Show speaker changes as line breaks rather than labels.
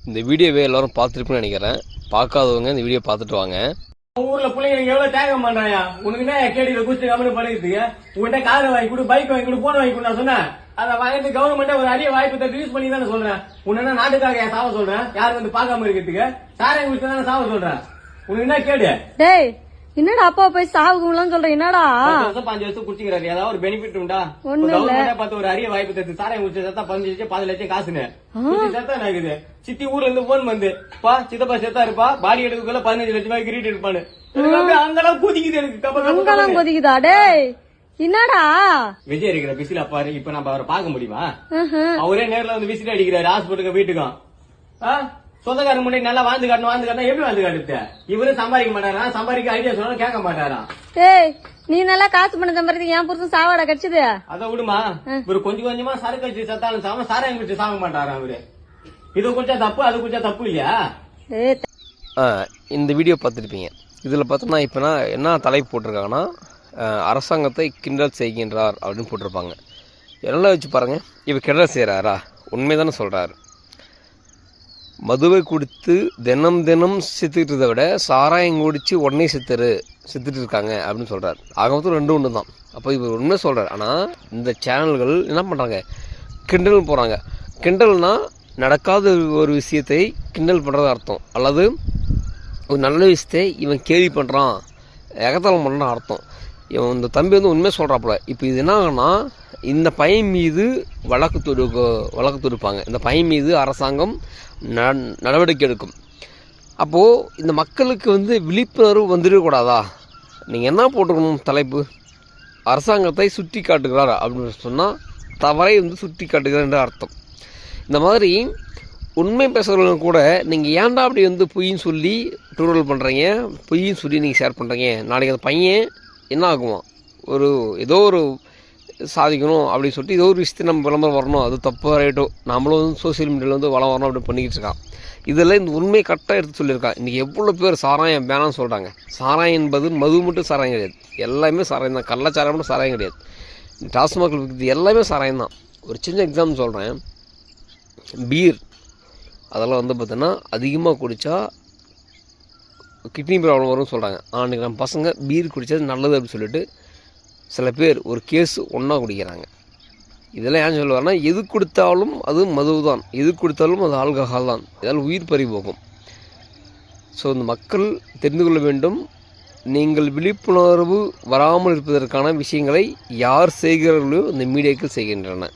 இந்த வீடியோவே எல்லாரும் பார்த்துருப்பேன்னு நினைக்கிறேன். பார்க்காதவங்க இந்த வீடியோ பார்த்துட்டு வாங்க.
ஊர்ல பிள்ளைங்களுக்கு எவ்வளவு தியாகம் பண்றாயா? உனக்கு என்ன கேடியில குடிச்சு கவனம் பண்ணிக்கிறதுக்கு உன்கிட்ட காரை வாங்கி கொடு, பைக் வாங்கி கொடு, போன் வாங்கி கொடு நான் சொன்னேன். அதை வாங்கிட்டு கவர்மெண்ட் ஒரு அரிய வாய்ப்பு யூஸ் பண்ணி தானே சொல்றேன். உன்ன நாட்டுக்காக சாவ சொல்றேன், யாரும் வந்து பார்க்காம இருக்கிறதுக்கு சாராயம் குடிச்சு தானே சாவ சொல்றேன். உனக்கு என்ன கேடு?
டேய் என்னடா அப்பா போய் சாவுக்குலாம் சொல்ற? என்னடா
5 வருஷம் குடிச்சுக்கிறாரு, ஏதாவது ஒரு பெனிஃபிட் உண்டா? பார்த்து ஒரு அரிய வாய்ப்பு தருது. சாராயம் குடிச்சு சேர்த்தா 15 லட்சம் 10 லட்சம் காசுன்னு சேர்த்தா இருக்குது. சித்தி ஊர்ல இருந்து போன் வந்து பா சித்தப்பா சேர்த்தா இருப்பா பாடி எடுக்கல 15 லட்சம் ரூபாய் கிரீட் எடுப்பான்னு அங்கெல்லாம் கொதிக்குது எனக்கு.
கொதிக்குதா? டேய் என்னடா
விஜய் இருக்கிற பிசில பாரு. இப்ப நம்ம அவரை பார்க்க முடியுமா? அவரே நேர்ல வந்து விசிட் அடிக்கிறாரு ஹாஸ்பிட்டலுக்கு வீட்டுக்கும். சொந்தக்காரங்க முன்னாடி நல்லா வாழ்ந்து காட்டணும் எப்படி வாழ்ந்து காட்டுறது? இவரும் சம்பாதிக்க மாட்டாரா? சம்பாதிக்க ஐடியா சொன்னாலும் கேட்க மாட்டாரா?
ஏய் நீ நல்லா காசு பண்ண சம்பாதிக்க என் புருஷன் சாவாடா கிடைச்சது?
அதை விடுமா, இவரு கொஞ்சம் கொஞ்சமா சரக்கு வச்சு சத்தாலும் சாம சாராயம் குடிச்சு சாக மாட்டாரா? அவரு இது குடிச்சா தப்பு, அது குடிச்சா தப்பு இல்லையா?
இந்த வீடியோ பார்த்துருப்பீங்க. இதில் பார்த்தோம்னா இப்போ என்ன தலைப்பு போட்டிருக்காங்கன்னா, அரசாங்கத்தை கிண்டல் செய்கின்றார் அப்படின்னு போட்டிருப்பாங்க. எல்லாம் வச்சு பாருங்க, இப்போ கிண்டல் செய்கிறாரா? உண்மைதானே சொல்கிறாரு. மதுவை குடித்து தினம் தினம் செத்துக்கிட்டதை விட சாராயம் குடித்து உடனே செத்துட்டு இருக்காங்க அப்படின்னு சொல்கிறார். ஆக மொத்தம் 2 ஒன்று தான். அப்போ இவர் உண்மை சொல்கிறார். ஆனால் இந்த சேனல்கள் என்ன பண்ணுறாங்க, கிண்டல் போகிறாங்க. கிண்டல்னால் நடக்காத ஒரு விஷயத்தை கிண்டல் பண்ணுறது அர்த்தம், அல்லது ஒரு நல்ல விஷயத்தை இவன் கேள்வி பண்ணுறான் எகத்தாளம் பண்ணுறான் அர்த்தம். இவன் இந்த தம்பி வந்து உண்மையாக சொல்கிறாப்புல. இப்போ இது என்ன ஆகுனா, இந்த பையன் மீது வழக்கு தொடுப்பாங்க. இந்த பையன் மீது அரசாங்கம் நடவடிக்கை எடுக்கும். அப்போது இந்த மக்களுக்கு வந்து விழிப்புணர்வு வந்துடக்கூடாதா? நீங்கள் என்ன போட்டுக்கணும் தலைப்பு? அரசாங்கத்தை சுட்டி காட்டுகிறார் அப்படின்னு சொன்னால் தவறை வந்து சுட்டி காட்டுகிறார் என்ற அர்த்தம். இந்த மாதிரி உண்மை பேசுகிறவங்க கூட நீங்கள் ஏன்டா அப்படி வந்து பொய்ன்னு சொல்லி ட்ரோல் பண்ணுறீங்க, பொய்ன்னு சொல்லி நீங்கள் ஷேர் பண்ணுறீங்க. நாளைக்கு அந்த பையன் என்ன ஆகுவான், ஏதோ ஒரு சாதிக்கணும் அப்படின்னு சொல்லிட்டு ஏதோ ஒரு விஷயத்தை நம்ம விளம்பரம் வரணும், அது தப்பு ரைட்டோ, நம்மளும் வந்து சோசியல் மீடியாவில் வந்து வளம் வரணும் அப்படின்னு பண்ணிக்கிட்டு இருக்கான். இதெல்லாம் இந்த உண்மையை கரெக்டாக எடுத்து சொல்லியிருக்கான். இன்றைக்கி எவ்வளோ பேர் சாராயம் வேணான்னு சொல்கிறாங்க. சாராயம் என்பது மது மட்டும் சாராயம் கிடையாது, எல்லாமே சாராயம் தான். கள்ளச்சாராயம் மட்டும் சாராயம் கிடையாது. டாஸ்மாக் விற்கிறது எல்லாமே சாராயம் தான். ஒரு சின்ன எக்ஸாம்பிள் சொல்கிறேன். பீர் அதெல்லாம் வந்து பார்த்தீங்கன்னா அதிகமாக குடித்தா கிட்னி ப்ராப்ளம் வரும்னு சொல்கிறாங்க. அன்றைக்கி நம்ம பசங்க பீர் குடித்தது நல்லது அப்படின்னு சொல்லிட்டு சில பேர் ஒரு கேஸு ஒன்றா குடிக்கிறாங்க. இதெல்லாம் ஏன் சொல்லுவார்னா, எது கொடுத்தாலும் அது மது தான், எது கொடுத்தாலும் அது ஆல்கஹால் தான். இதால் உயிர் பறி போகும். ஸோ இந்த மக்கள் தெரிந்து கொள்ள வேண்டும், நீங்கள் விழிப்புணர்வு வராமல் இருப்பதற்கான விஷயங்களை யார் செய்கிறார்களோ இந்த மீடியாக்கள் செய்கின்றன.